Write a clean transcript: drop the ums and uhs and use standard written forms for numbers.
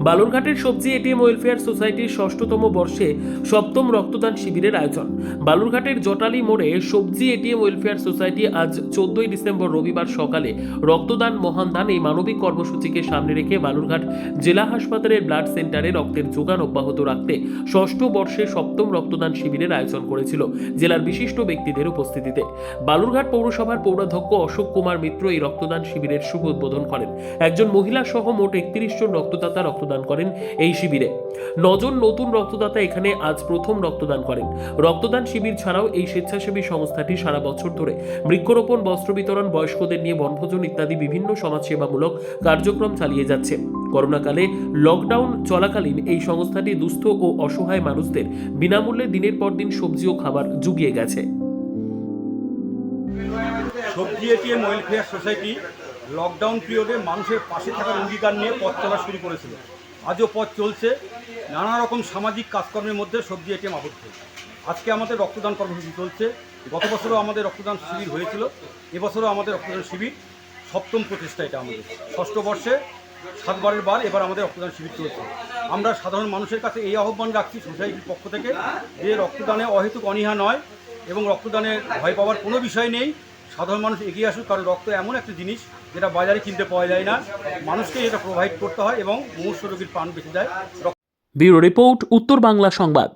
বালুরঘাটের সবজি ATM welfare সোসাইটির ৬ষ্ঠতম বর্ষে ৭ম রক্তদান শিবিরের আয়োজন। বালুরঘাটের জটালি মোড়ে সবজি এটিএম ওয়েলফেয়ার সোসাইটি আজ ১৪ই ডিসেম্বর রবিবার সকালে রক্তদান মহান দান এই মানবিক কর্মসূচিকে সামনে রেখে বালুরঘাট জেলা হাসপাতালের ব্লাড সেন্টারে রক্তের যোগান অব্যাহত রাখতে ৬ষ্ঠ বর্ষে ৭ম রক্তদান শিবিরের আয়োজন করেছিল জেলার বিশিষ্ট ব্যক্তিদের উপস্থিতিতে। বালুরঘাট পৌরসভার পৌরাধ্যক্ষ অশোক কুমার মিত্র এই রক্তদান শিবিরের শুভ উদ্বোধন করেন। একজন মহিলা সহ মোট ৩১ জন রক্তদাতা রক্তদান করেন এই শিবিরে। ৯ জন নতুন রক্তদাতা এখানে আজ প্রথম রক্তদান করেন। রক্তদান শিবির ছাড়াও এই স্বেচ্ছাসেবী সংস্থাটি সারা বছর ধরে বৃক্ষরোপণ, বস্ত্র বিতরণ, বয়স্কদের নিয়ে বনভোজন ইত্যাদি বিভিন্ন সমাজসেবামূলক কার্যক্রম চালিয়ে যাচ্ছে। করোনাকালে লকডাউন চলাকালীন এই সংস্থাটি দুস্থ ও অসহায় মানুষদের বিনামূল্যে দিনের পর দিন সবজি ও খাবার জুগিয়ে গেছে। সবজি এটিএম ওয়েলফেয়ার সোসাইটি লকডাউন পিরিয়ডে মানুষের পাশে থাকার অঙ্গীকার নিয়ে পথ চলা শুরু করেছিল। আজও পথ চলছে। নানা রকম সামাজিক কাজকর্মের মধ্যে সবজি এটিএম আবদ্ধ। আজকে আমাদের রক্তদান কর্মসূচি চলছে। গত বছরও আমাদের রক্তদান শিবির হয়েছিল, এবছরও আমাদের রক্তদান শিবির ৭ম প্রচেষ্টা। এটা আমাদের ৬ষ্ঠ বর্ষে ৭ বারের বার এবার আমাদের রক্তদান শিবির চলছে। আমরা সাধারণ মানুষের কাছে এই আহ্বান রাখছি সোসাইটির পক্ষ থেকে যে রক্তদানে অহেতুক অনীহা নয় এবং রক্তদানে ভয় পাওয়ার কোনো বিষয় নেই। সাধারণ মানুষ এগিয়ে আসুক, কারণ রক্ত এমন একটা জিনিস যেটা বাজারে কিনতে পাওয়া যায় না। মানুষকে এটা প্রোভাইড করতে হয় এবং মুমূর্ষু রোগীর প্রাণ বেঁচে যায়। ব্যুরো রিপোর্ট, উত্তর বাংলা সংবাদ।